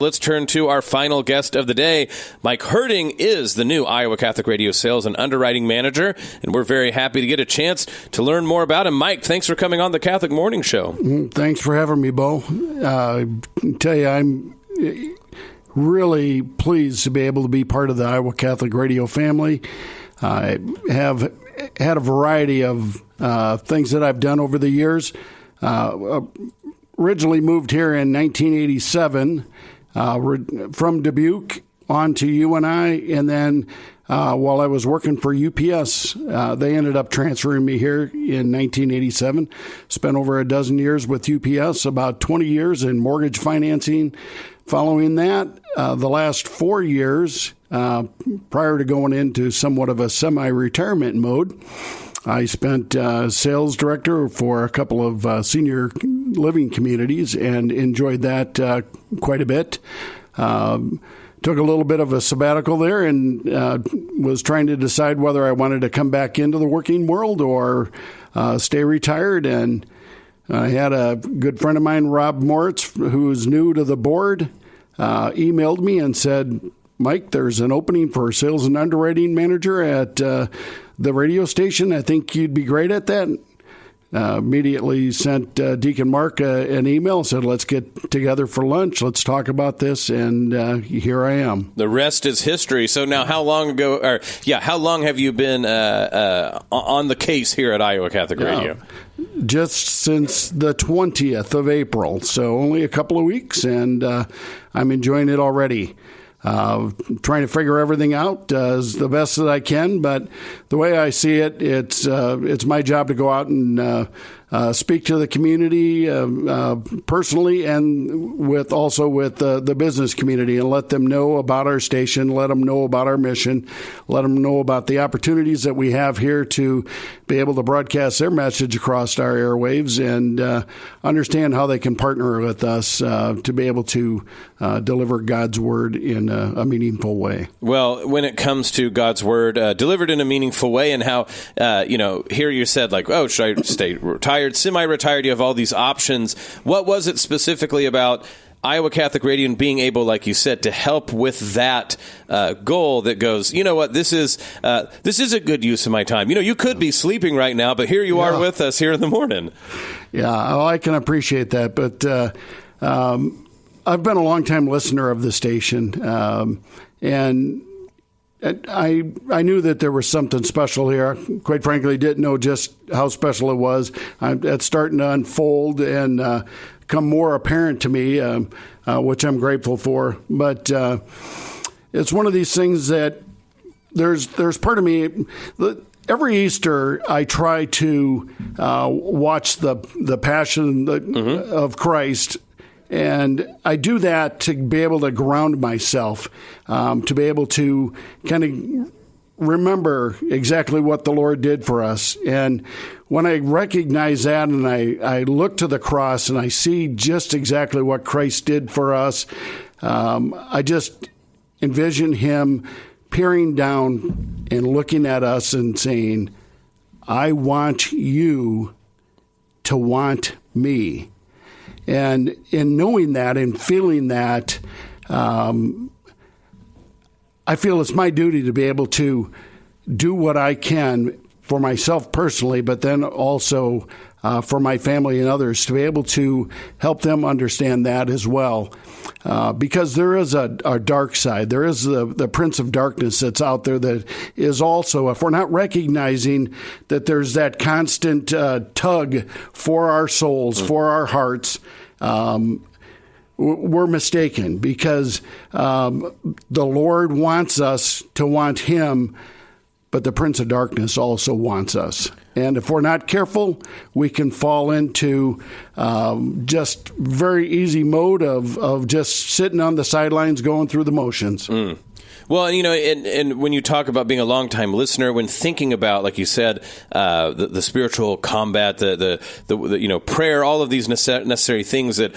Let's turn to our final guest of the day. Mike Herting is the new Iowa Catholic Radio Sales and Underwriting Manager, and we're very happy to get a chance to learn more about him. Mike, thanks for coming on the Catholic Morning Show. Thanks for having me, Bo. I tell you, I'm really pleased to be able to be part of the Iowa Catholic Radio family. I have had a variety of things that I've done over the years. Originally moved here in 1987. From Dubuque on to UNI, and then while I was working for UPS, they ended up transferring me here in 1987. Spent over a dozen years with UPS, about 20 years in mortgage financing. Following that, the last 4 years, prior to going into somewhat of a semi-retirement mode, I spent sales director for a couple of senior living communities and enjoyed that quite a bit. Took a little bit of a sabbatical there and was trying to decide whether I wanted to come back into the working world or stay retired. And I had a good friend of mine, Rob Moritz, who's new to the board, emailed me and said, Mike, there's an opening for sales and underwriting manager at the radio station. I think you'd be great at that. Immediately sent Deacon Mark an email, said, let's get together for lunch. Let's talk about this. And here I am. The rest is history. So now how long have you been on the case here at Iowa Catholic Radio? Just since the 20th of April. So only a couple of weeks, and I'm enjoying it already. Trying to figure everything out as the best that I can, but the way I see it, it's my job to go out and speak to the community personally, and with the business community, and let them know about our station, let them know about our mission, let them know about the opportunities that we have here to be able to broadcast their message across our airwaves, and understand how they can partner with us to be able to deliver God's word in a meaningful way. Well, when it comes to God's word delivered in a meaningful way, and how, here you said, like, oh, should I stay retired, semi-retired? You have all these options. What was it specifically about Iowa Catholic Radio and being able, like you said, to help with that goal that goes, you know what, this is a good use of my time. You could be sleeping right now, but here you are with us here in the morning. Yeah, I can appreciate that, but I've been a long-time listener of the station, and I knew that there was something special here. Quite frankly, didn't know just how special it was. It's starting to unfold and become more apparent to me, which I'm grateful for. But it's one of these things that there's part of me. Every Easter, I try to watch the Passion of Christ. And I do that to be able to ground myself, to be able to kind of remember exactly what the Lord did for us. And when I recognize that and I look to the cross and I see just exactly what Christ did for us, I just envision him peering down and looking at us and saying, I want you to want me. And in knowing that and feeling that, I feel it's my duty to be able to do what I can for myself personally, but then also for my family and others, to be able to help them understand that as well. Because there is a dark side. There is the Prince of Darkness that's out there that is also, if we're not recognizing that there's that constant tug for our souls, for our hearts, we're mistaken, because the Lord wants us to want him, but the Prince of Darkness also wants us. And if we're not careful, we can fall into just very easy mode of just sitting on the sidelines going through the motions. Well, and when you talk about being a longtime listener, when thinking about, like you said, the spiritual combat, the prayer, all of these necessary things that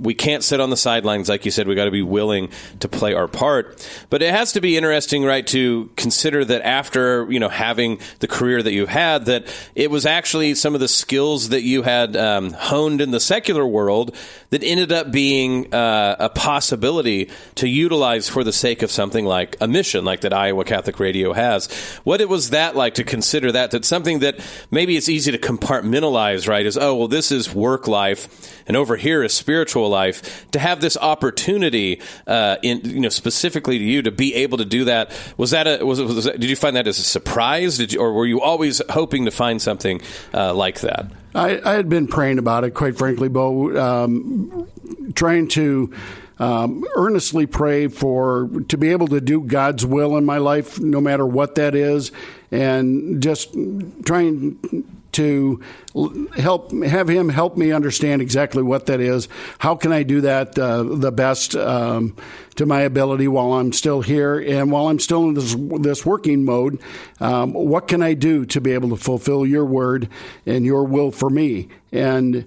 we can't sit on the sidelines, like you said, we got to be willing to play our part. But it has to be interesting, right, to consider that after having the career that you had, that it was actually some of the skills that you had honed in the secular world that ended up being a possibility to utilize for the sake of something like a mission, like that Iowa Catholic Radio has. What was that like to consider that something that maybe it's easy to compartmentalize, right, is, this is work life, and over here is spiritual life. To have this opportunity, specifically to you, to be able to do that, did you find that as a surprise? Or were you always hoping to find something like that? I had been praying about it, quite frankly, Bo, trying to earnestly pray to be able to do God's will in my life, no matter what that is, and just trying to have him help me understand exactly what that is. How can I do that the best to my ability while I'm still here and while I'm still in this working mode? What can I do to be able to fulfill your word and your will for me? And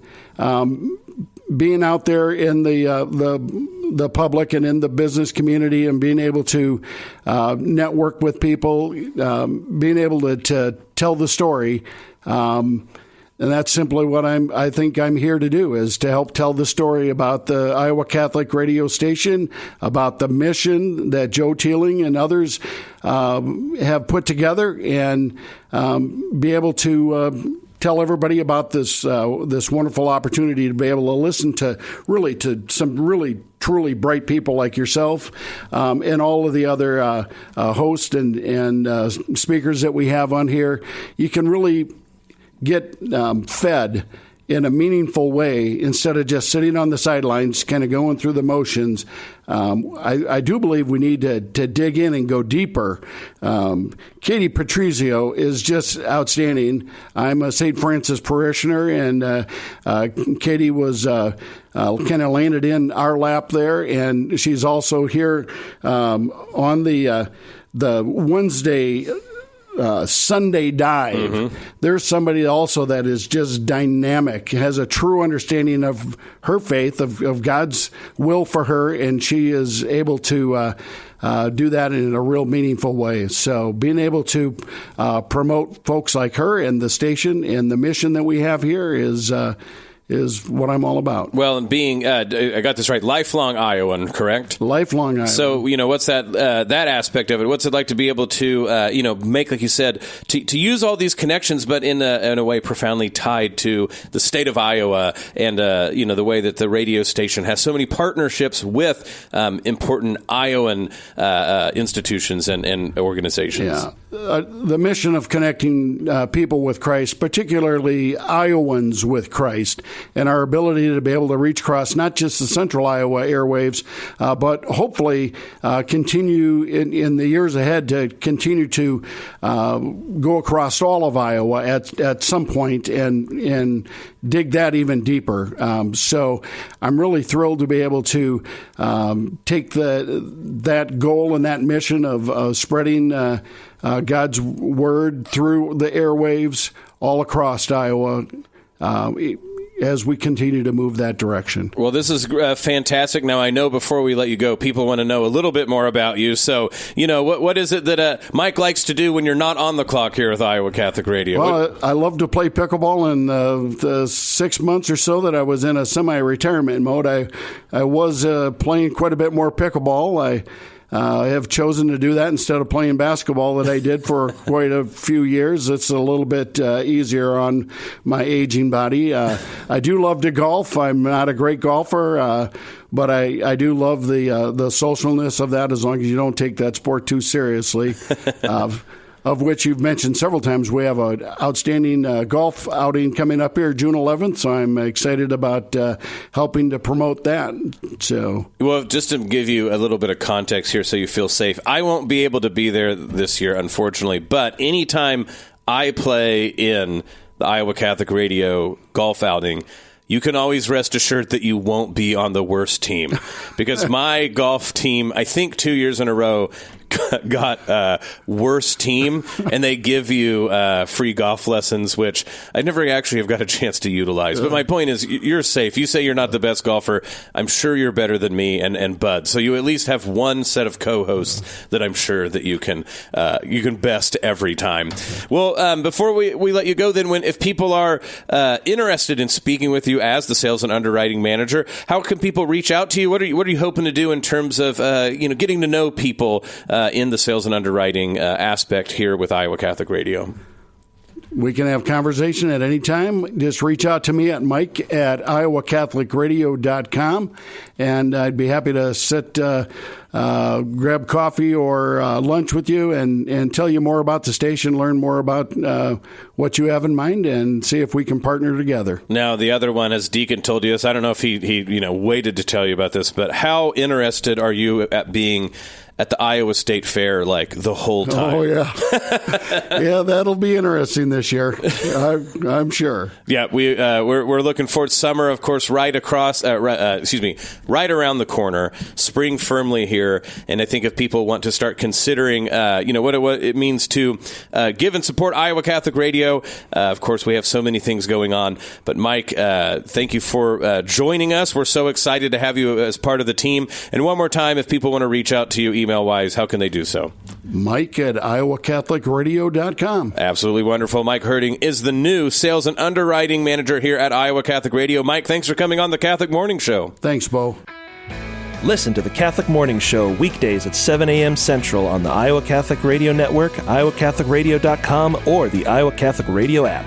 being out there in the public and in the business community, and being able to network with people, being able to tell the story. And that's simply what I think I'm here to do, is to help tell the story about the Iowa Catholic radio station, about the mission that Joe Teeling and others have put together, and be able to tell everybody about this wonderful opportunity to be able to listen to some really truly bright people like yourself, and all of the other hosts and speakers that we have on here. You can really get fed in a meaningful way instead of just sitting on the sidelines, kind of going through the motions. I do believe we need to dig in and go deeper. Katie Patrizio is just outstanding. I'm a St. Francis parishioner, and Katie was kind of landed in our lap there, and she's also here on the Wednesday Sunday Dive. Mm-hmm. There's somebody also that is just dynamic, has a true understanding of her faith, of God's will for her, and she is able to do that in a real meaningful way. So being able to promote folks like her and the station and the mission that we have here is what I'm all about. Well, and being, I got this right, lifelong Iowan, correct? Lifelong Iowan. So, what's that aspect of it? What's it like to be able to, make, like you said, to use all these connections, but in a way profoundly tied to the state of Iowa and, the way that the radio station has so many partnerships with important Iowan institutions and organizations. Yeah. The mission of connecting people with Christ, particularly Iowans with Christ, and our ability to be able to reach across not just the central Iowa airwaves, but hopefully continue in the years ahead to continue to go across all of Iowa at some point and dig that even deeper. So I'm really thrilled to be able to take that goal and that mission of spreading God's word through the airwaves all across Iowa as we continue to move that direction. Well, this is fantastic. Now, I know before we let you go, people want to know a little bit more about you. So, what is it that Mike likes to do when you're not on the clock here with Iowa Catholic Radio? Well, I love to play pickleball. In the 6 months or so that I was in a semi-retirement mode, I was playing quite a bit more pickleball. I have chosen to do that instead of playing basketball that I did for quite a few years. It's a little bit easier on my aging body. I do love to golf. I'm not a great golfer, but I do love the socialness of that, as long as you don't take that sport too seriously. Of which you've mentioned several times. We have an outstanding golf outing coming up here June 11th, so I'm excited about helping to promote that. So, well, just to give you a little bit of context here so you feel safe, I won't be able to be there this year, unfortunately, but anytime I play in the Iowa Catholic Radio golf outing, you can always rest assured that you won't be on the worst team, because my golf team, I think 2 years in a row, got worst team, and they give you free golf lessons, which I never actually have got a chance to utilize. But my point is, you're safe. You say you're not the best golfer. I'm sure you're better than me and Bud. So you at least have one set of co-hosts that I'm sure that you can best every time. Well, before we let you go, then, if people are interested in speaking with you as the sales and underwriting manager, how can people reach out to you? What are you hoping to do in terms of getting to know people in the sales and underwriting aspect here with Iowa Catholic Radio? We can have conversation at any time. Just reach out to me at Mike at iowacatholicradio.com, and I'd be happy to sit, grab coffee or lunch with you and tell you more about the station, learn more about what you have in mind, and see if we can partner together. Now, the other one, as Deacon told you this, I don't know if he waited to tell you about this, but how interested are you at being at the Iowa State Fair the whole time? Oh, yeah. Yeah, that'll be interesting this year, I'm sure. Yeah, we're looking forward. Summer, of course, right around the corner. Spring firmly here, and I think if people want to start considering, what it means to give and support Iowa Catholic Radio, of course, we have so many things going on. But Mike, thank you for joining us. We're so excited to have you as part of the team. And one more time, if people want to reach out to you email-wise, how can they do so? Mike at iowacatholicradio.com. Absolutely wonderful. Mike Herting is the new sales and underwriting manager here at Iowa Catholic Radio. Mike, thanks for coming on the Catholic Morning Show. Thanks, Bo. Listen to the Catholic Morning Show weekdays at 7 a.m. Central on the Iowa Catholic Radio Network, iowacatholicradio.com, or the Iowa Catholic Radio app.